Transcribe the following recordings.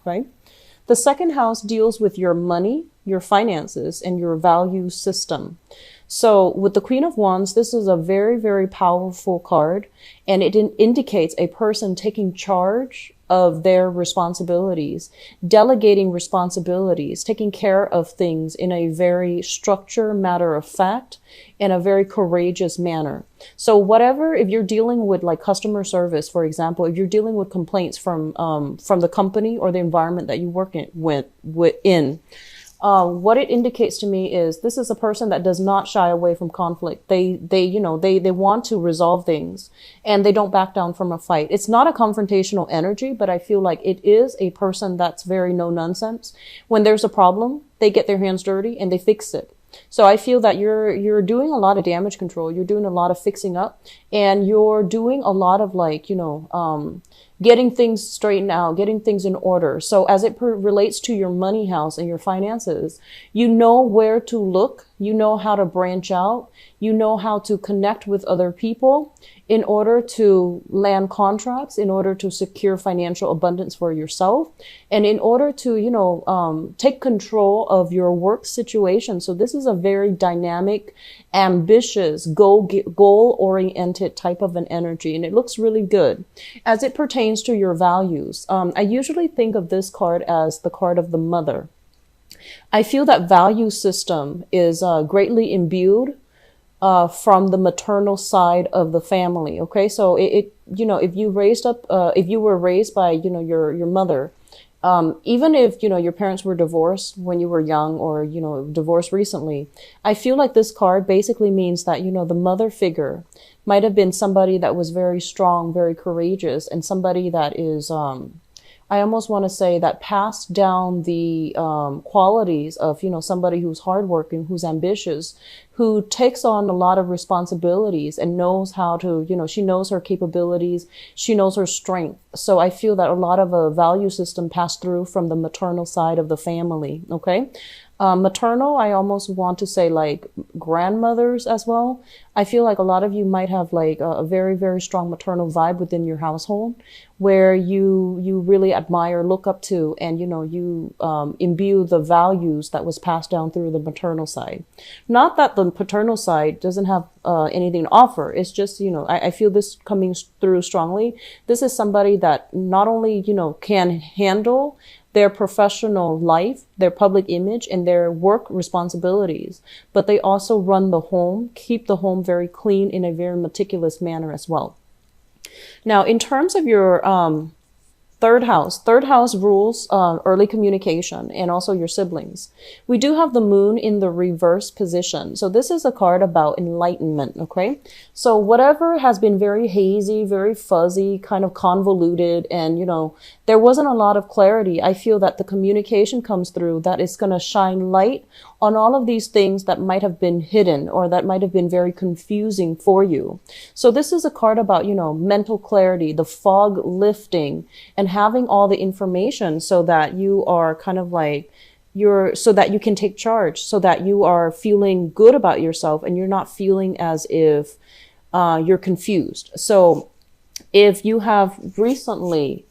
Okay. The second house deals with your money, your finances, and your value system. So with the Queen of Wands, this is a very, very powerful card, and it indicates a person taking charge of their responsibilities, delegating responsibilities, taking care of things in a very structured, matter of fact, in a very courageous manner. So whatever, if you're dealing with like customer service, for example, if you're dealing with complaints from the company or the environment that you work in, what it indicates to me is this is a person that does not shy away from conflict. They want to resolve things, and they don't back down from a fight. It's not a confrontational energy, but I feel like it is a person that's very no nonsense. When there's a problem, they get their hands dirty and they fix it. So I feel that you're doing a lot of damage control. You're doing a lot of fixing up, and you're doing a lot of like, getting things straightened out, getting things in order. So as it relates to your money house and your finances, you know where to look, you know how to branch out, you know how to connect with other people in order to land contracts, in order to secure financial abundance for yourself, and in order to, take control of your work situation. So this is a very dynamic, ambitious, goal-oriented type of an energy, and it looks really good. As it pertains to your values, I usually think of this card as the card of the mother. I feel that value system is greatly imbued from the maternal side of the family. Okay, so if you were raised by your mother, even if your parents were divorced when you were young, or divorced recently, I feel like this card basically means that the mother figure might have been somebody that was very strong, very courageous, and somebody that is I almost want to say that passed down the qualities of, somebody who's hardworking, who's ambitious, who takes on a lot of responsibilities and knows how to, she knows her capabilities, she knows her strength. So I feel that a lot of a value system passed through from the maternal side of the family. Okay. Maternal, I almost want to say like grandmothers as well. I feel like a lot of you might have like a very, very strong maternal vibe within your household, where you really admire, look up to, and you imbue the values that was passed down through the maternal side. Not that the paternal side doesn't have anything to offer. It's just, I feel this coming through strongly. This is somebody that not only, can handle their professional life, their public image, and their work responsibilities, but they also run the home, keep the home very clean in a very meticulous manner as well. Now, in terms of your third house rules early communication and also your siblings. We do have the moon in the reverse position. So this is a card about enlightenment, okay? So whatever has been very hazy, very fuzzy, kind of convoluted, and, there wasn't a lot of clarity, I feel that the communication comes through that is going to shine light on all of these things that might have been hidden or that might have been very confusing for you. So this is a card about, mental clarity, the fog lifting, and having all the information so that you are kind of like, so that you can take charge, so that you are feeling good about yourself and you're not feeling as if you're confused. So if you have recently,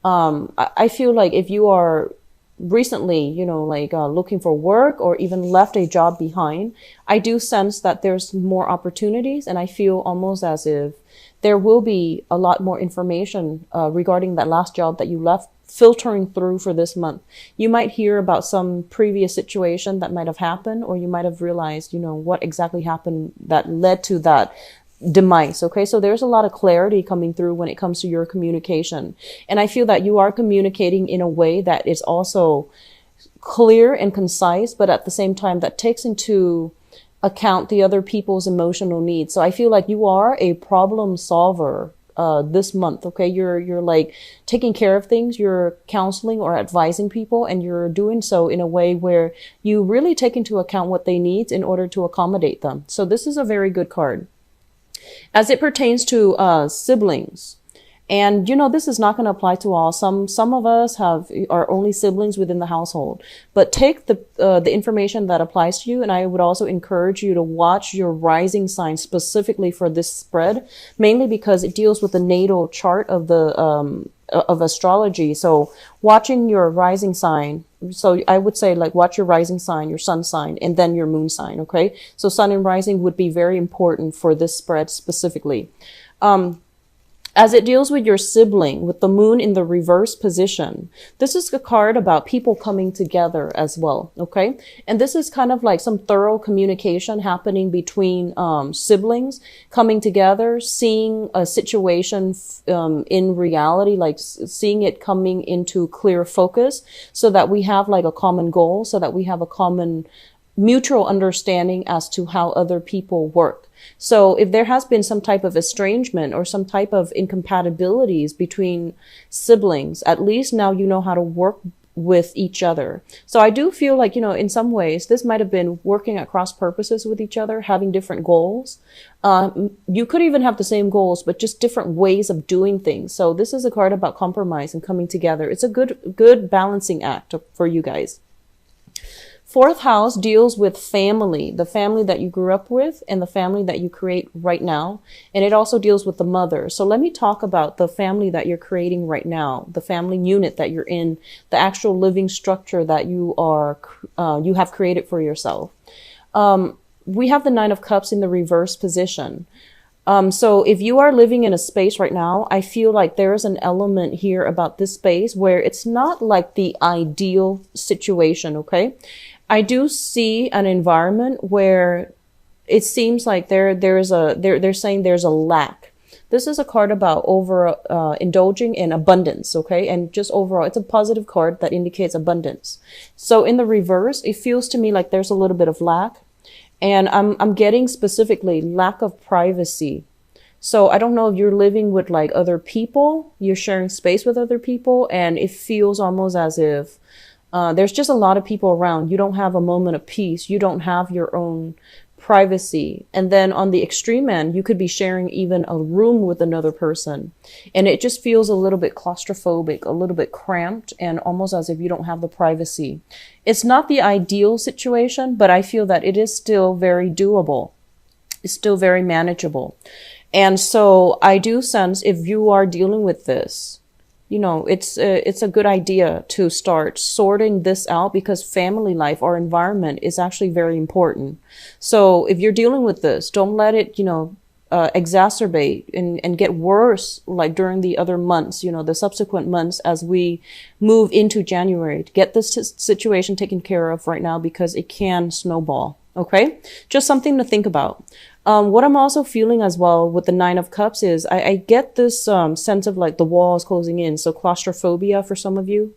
I feel like if you are recently, looking for work or even left a job behind, I do sense that there's more opportunities, and I feel almost as if there will be a lot more information regarding that last job that you left filtering through for this month. You might hear about some previous situation that might have happened, or you might have realized, what exactly happened that led to that demise. Okay. So there's a lot of clarity coming through when it comes to your communication. And I feel that you are communicating in a way that is also clear and concise, but at the same time that takes into account the other people's emotional needs. So I feel like you are a problem solver this month. Okay. You're like taking care of things, you're counseling or advising people, and you're doing so in a way where you really take into account what they need in order to accommodate them. So this is a very good card. As it pertains to siblings, and this is not going to apply to all. Some of us are only siblings within the household, but take the information that applies to you. And I would also encourage you to watch your rising sign specifically for this spread, mainly because it deals with the natal chart of the of astrology. So watching your rising sign. So I would say like watch your rising sign, your sun sign, and then your moon sign. Okay. So sun and rising would be very important for this spread specifically. As it deals with your sibling, with the moon in the reverse position, this is a card about people coming together as well, okay? And this is kind of like some thorough communication happening between siblings coming together, seeing a situation in reality, like seeing it coming into clear focus so that we have like a common goal, so that we have a common mutual understanding as to how other people work. So if there has been some type of estrangement or some type of incompatibilities between siblings, at least now you know how to work with each other. So I do feel like, in some ways, this might have been working at cross purposes with each other, having different goals. You could even have the same goals, but just different ways of doing things. So this is a card about compromise and coming together. It's a good balancing act for you guys. Fourth house deals with family, the family that you grew up with and the family that you create right now. And it also deals with the mother. So let me talk about the family that you're creating right now, the family unit that you're in, the actual living structure that you have created for yourself. We have the Nine of Cups in the reverse position. So if you are living in a space right now, I feel like there is an element here about this space where it's not like the ideal situation, okay? I do see an environment where it seems like they're saying there's a lack. This is a card about indulging in abundance, okay? And just overall, it's a positive card that indicates abundance. So in the reverse, it feels to me like there's a little bit of lack. And I'm getting specifically lack of privacy. So I don't know if you're living with like other people, you're sharing space with other people, and it feels almost as if there's just a lot of people around. You don't have a moment of peace. You don't have your own privacy. And then on the extreme end, you could be sharing even a room with another person. And it just feels a little bit claustrophobic, a little bit cramped, and almost as if you don't have the privacy. It's not the ideal situation, but I feel that it is still very doable. It's still very manageable. And so I do sense if you are dealing with this, it's a good idea to start sorting this out because family life or environment is actually very important. So if you're dealing with this, don't let it, exacerbate and get worse like during the other months, the subsequent months as we move into January. To get this situation taken care of right now because it can snowball. Okay, just something to think about. What I'm also feeling as well with the Nine of Cups is I get this sense of like the walls closing in. So claustrophobia for some of you,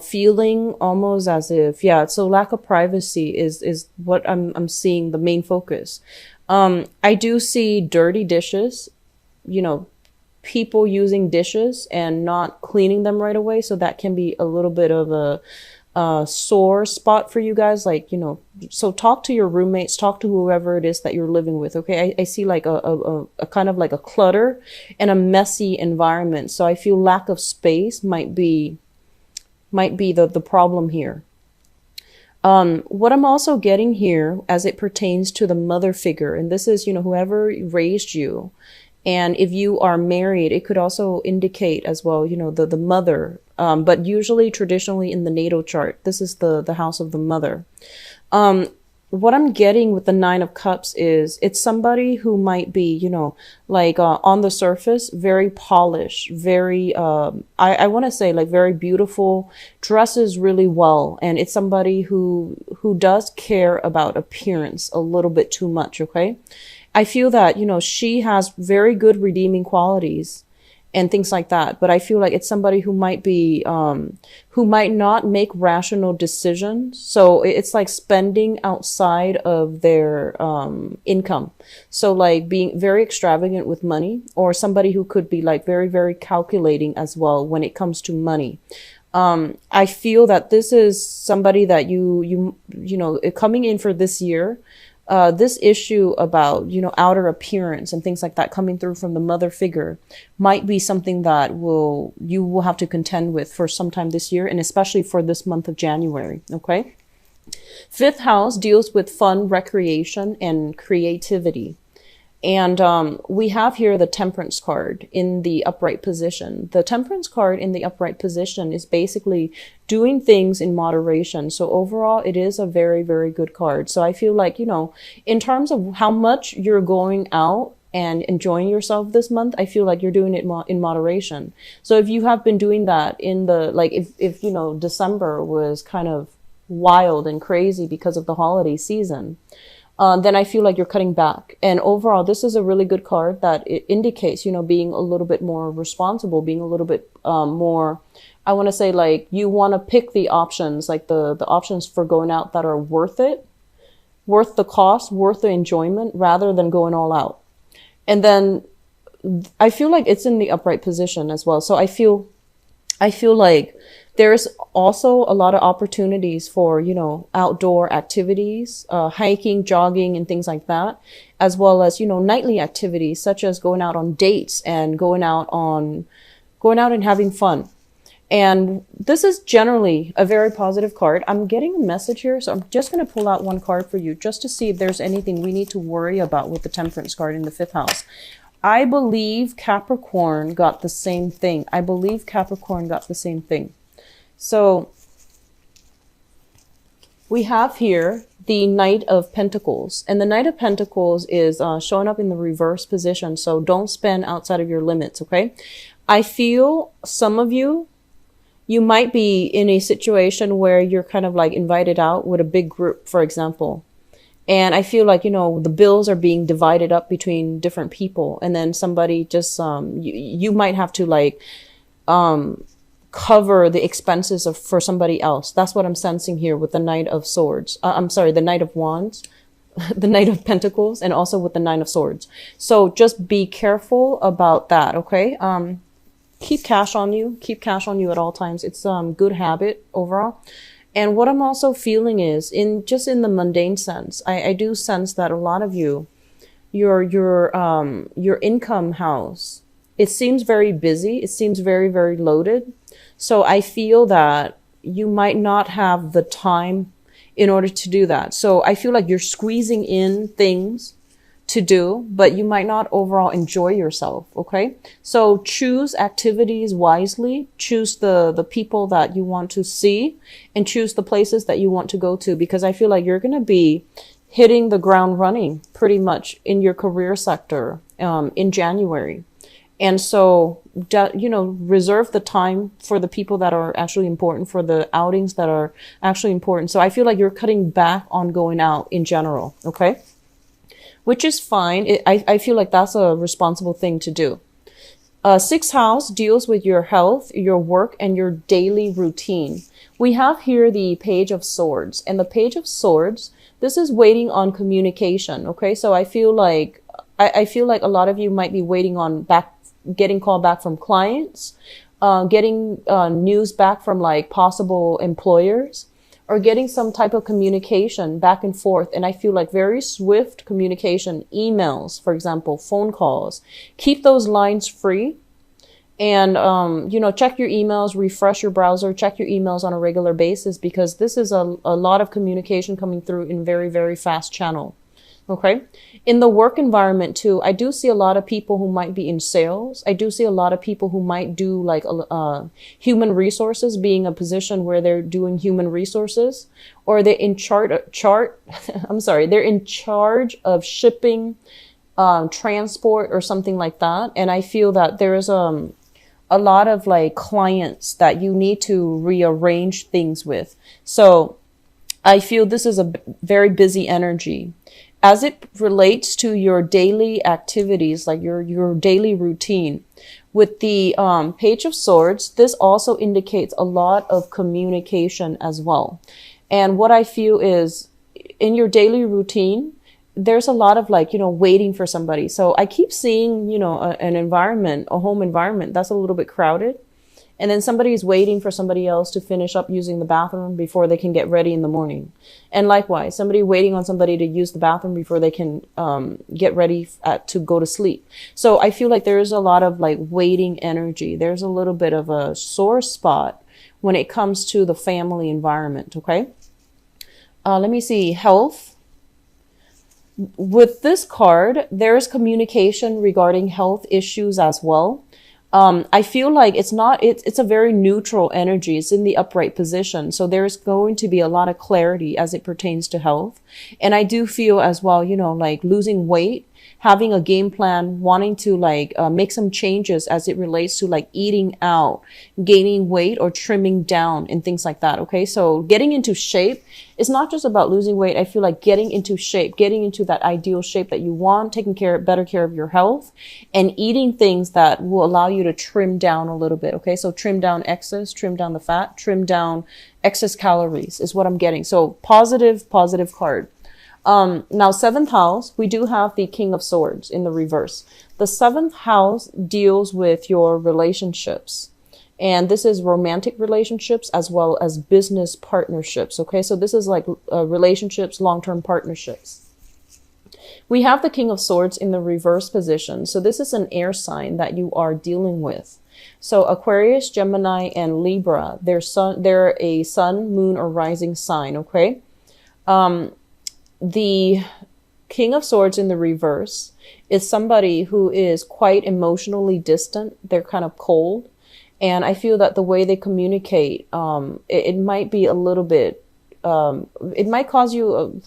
feeling almost as if, so lack of privacy is what I'm seeing the main focus. I do see dirty dishes, people using dishes and not cleaning them right away. So that can be a little bit of a sore spot for you guys, so talk to your roommates, talk to whoever it is that you're living with. Okay. I see like a kind of like a clutter and a messy environment. So I feel lack of space might be the problem here. What I'm also getting here as it pertains to the mother figure, and this is, whoever raised you. And if you are married, it could also indicate as well, the mother. But usually traditionally in the natal chart, this is the house of the mother. What I'm getting with the Nine of Cups is it's somebody who might be, on the surface, very polished, very, I want to say like very beautiful, dresses really well. And it's somebody who does care about appearance a little bit too much. Okay. I feel that, she has very good redeeming qualities and things like that. But I feel like it's somebody who might be, who might not make rational decisions. So it's like spending outside of their, income. So like being very extravagant with money, or somebody who could be like very, very calculating as well when it comes to money. I feel that this is somebody that you coming in for this year. This issue about, outer appearance and things like that coming through from the mother figure might be something that you will have to contend with for some time this year, and especially for this month of January. Okay. Fifth house deals with fun, recreation, and creativity. And we have here the Temperance card in the upright position. The Temperance card in the upright position is basically doing things in moderation. So overall, it is a very, very good card. So I feel like, in terms of how much you're going out and enjoying yourself this month, I feel like you're doing it in moderation. So if you have been doing that in the, like, if December was kind of wild and crazy because of the holiday season, then I feel like you're cutting back. And overall, this is a really good card that it indicates, being a little bit more responsible, being a little bit more, I want to say, like, you want to pick the options, like the options for going out that are worth it, worth the cost, worth the enjoyment, rather than going all out. And then I feel like it's in the upright position as well. So I feel like there's also a lot of opportunities for, outdoor activities, hiking, jogging, and things like that, as well as, nightly activities such as going out on dates and going out and having fun. And this is generally a very positive card. I'm getting a message here, so I'm just going to pull out one card for you just to see if there's anything we need to worry about with the Temperance card in the 5th house. I believe Capricorn got the same thing. So we have here the Knight of Pentacles, and the Knight of Pentacles is showing up in the reverse position. So don't spend outside of your limits. Okay. I feel some of you might be in a situation where you're kind of like invited out with a big group, for example. And I feel like, the bills are being divided up between different people. And then somebody just, you might have to like, cover the expenses for somebody else. That's what I'm sensing here with the Knight of Swords. The Knight of Wands, the Knight of Pentacles, and also with the Nine of Swords. So just be careful about that. Okay. Keep cash on you at all times. It's good habit overall. And what I'm also feeling is in the mundane sense, I do sense that a lot of you, your income house, it seems very busy. It seems very, very loaded. So I feel that you might not have the time in order to do that. So I feel like you're squeezing in things to do, but you might not overall enjoy yourself. Okay. So choose activities wisely, choose the people that you want to see, and choose the places that you want to go to, because I feel like you're going to be hitting the ground running pretty much in your career sector, in January. And so, reserve the time for the people that are actually important, for the outings that are actually important. So I feel like you're cutting back on going out in general. Okay. Which is fine. I feel like that's a responsible thing to do. 6th house deals with your health, your work, and your daily routine. We have here the Page of Swords, and the Page of Swords, this is waiting on communication. Okay. So I feel like a lot of you might be waiting on getting called back from clients, getting news back from like possible employers, or getting some type of communication back and forth. And I feel like very swift communication, emails, for example, phone calls. Keep those lines free. And, check your emails, refresh your browser, check your emails on a regular basis, because this is a lot of communication coming through in very, very fast channel. Okay. In the work environment too, I do see a lot of people who might be in sales. I do see a lot of people who might do like human resources, being a position where they're doing human resources, or they're in they're in charge of shipping, transport, or something like that. And I feel that there is a lot of like clients that you need to rearrange things with. So I feel this is a very busy energy. As it relates to your daily activities, like your daily routine, with the Page of Swords, this also indicates a lot of communication as well. And what I feel is in your daily routine, there's a lot of like, waiting for somebody. So I keep seeing, an environment, a home environment that's a little bit crowded. And then somebody is waiting for somebody else to finish up using the bathroom before they can get ready in the morning. And likewise, somebody waiting on somebody to use the bathroom before they can get ready to go to sleep. So I feel like there is a lot of like waiting energy. There's a little bit of a sore spot when it comes to the family environment. Okay. Let me see. Health. With this card, there's communication regarding health issues as well. I feel like it's a very neutral energy. It's in the upright position. So there's going to be a lot of clarity as it pertains to health. And I do feel as well, like losing weight, having a game plan, wanting to make some changes as it relates to like eating out, gaining weight or trimming down and things like that. Okay. So getting into shape is not just about losing weight. I feel like getting into shape, getting into that ideal shape that you want, taking better care of your health and eating things that will allow you to trim down a little bit. Okay. So trim down excess, trim down the fat, trim down excess calories is what I'm getting. So positive card. Now, seventh house, we do have the King of Swords in the reverse. The seventh house deals with your relationships. And this is romantic relationships as well as business partnerships. Okay. So this is like relationships, long-term partnerships. We have the King of Swords in the reverse position. So this is an air sign that you are dealing with. So Aquarius, Gemini, and Libra, they're a sun, moon, or rising sign. Okay. The King of Swords in the reverse is somebody who is quite emotionally distant. They're kind of cold. And I feel that the way they communicate, it might be a little bit, it might cause you,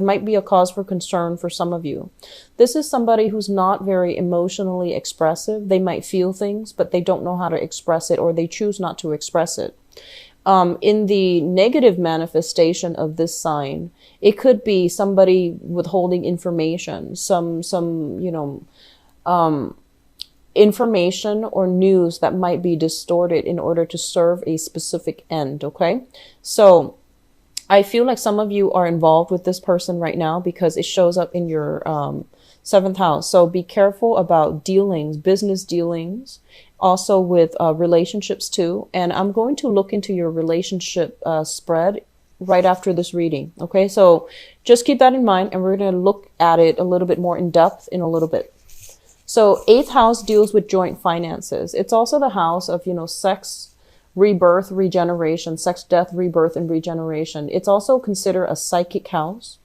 might be a cause for concern for some of you. This is somebody who's not very emotionally expressive. They might feel things, but they don't know how to express it, or they choose not to express it. In the negative manifestation of this sign, it could be somebody withholding information, some information or news that might be distorted in order to serve a specific end. Okay. So I feel like some of you are involved with this person right now because it shows up in your, seventh house. So be careful about dealings, business dealings, also with relationships too. And I'm going to look into your relationship spread right after this reading. Okay, so just keep that in mind, and we're going to look at it a little bit more in depth in a little bit. So eighth house deals with joint finances. It's also the house of, sex, rebirth, regeneration, sex, death, rebirth, and regeneration. It's also considered a psychic house.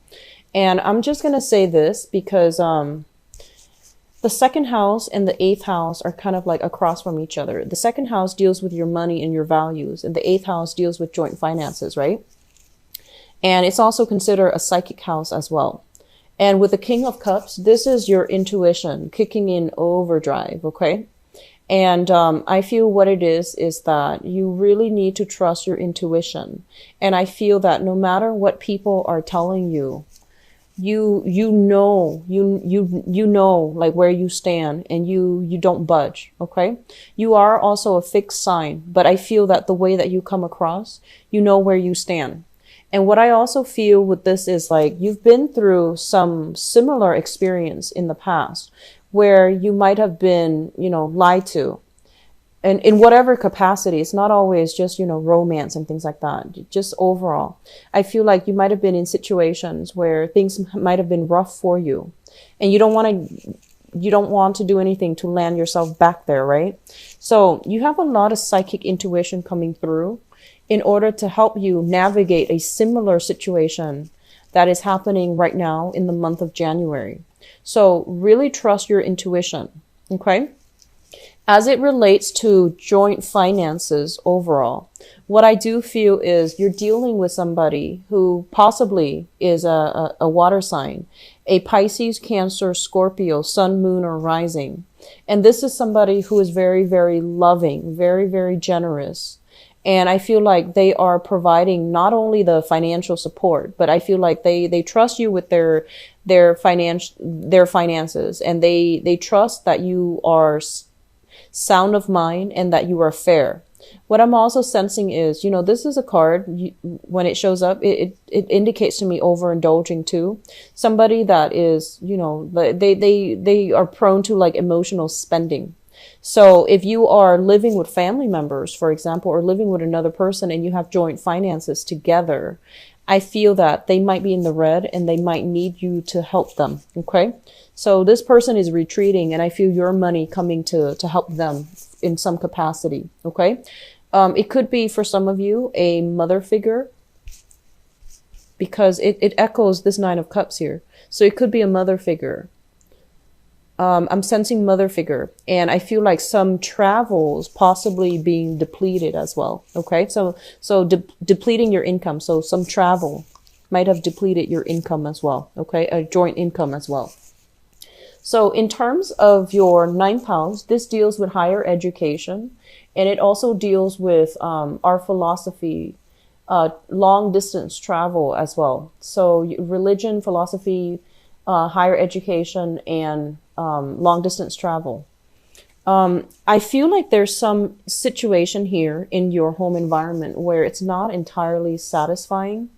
And I'm just going to say this because the second house and the eighth house are kind of like across from each other. The second house deals with your money and your values, and the eighth house deals with joint finances, right? And it's also considered a psychic house as well. And with the King of Cups, this is your intuition kicking in overdrive, okay? And I feel what it is that you really need to trust your intuition. And I feel that no matter what people are telling you, you know like where you stand, and you don't budge. Okay. You are also a fixed sign, but I feel that the way that you come across, you know where you stand. And what I also feel with this is like you've been through some similar experience in the past where you might have been, lied to. And in whatever capacity, it's not always just, romance and things like that. Just overall, I feel like you might have been in situations where things might have been rough for you, and you don't want to do anything to land yourself back there, right? So you have a lot of psychic intuition coming through in order to help you navigate a similar situation that is happening right now in the month of January. So really trust your intuition. Okay. As it relates to joint finances overall, what I do feel is you're dealing with somebody who possibly is a water sign, a Pisces, Cancer, Scorpio, Sun, Moon, or Rising. And this is somebody who is very, very loving, very, very generous. And I feel like they are providing not only the financial support, but I feel like they trust you with their finances, and they trust that you are sound of mind and that you are fair. What I'm also sensing is, this is a card, when it shows up, it indicates to me overindulging too. Somebody that is, they are prone to like emotional spending. So if you are living with family members, for example, or living with another person and you have joint finances together, I feel that they might be in the red and they might need you to help them. Okay. So this person is retreating, and I feel your money coming to help them in some capacity. Okay. It could be for some of you a mother figure. because it echoes this Nine of Cups here. So it could be a mother figure. I'm sensing mother figure, and I feel like some travels possibly being depleted as well. Okay, so depleting your income. So some travel might have depleted your income as well. Okay, a joint income as well. So in terms of your ninth house, this deals with higher education, and it also deals with our philosophy, long distance travel as well. So religion, philosophy, higher education, and long distance travel. I feel like there's some situation here in your home environment where it's not entirely satisfying.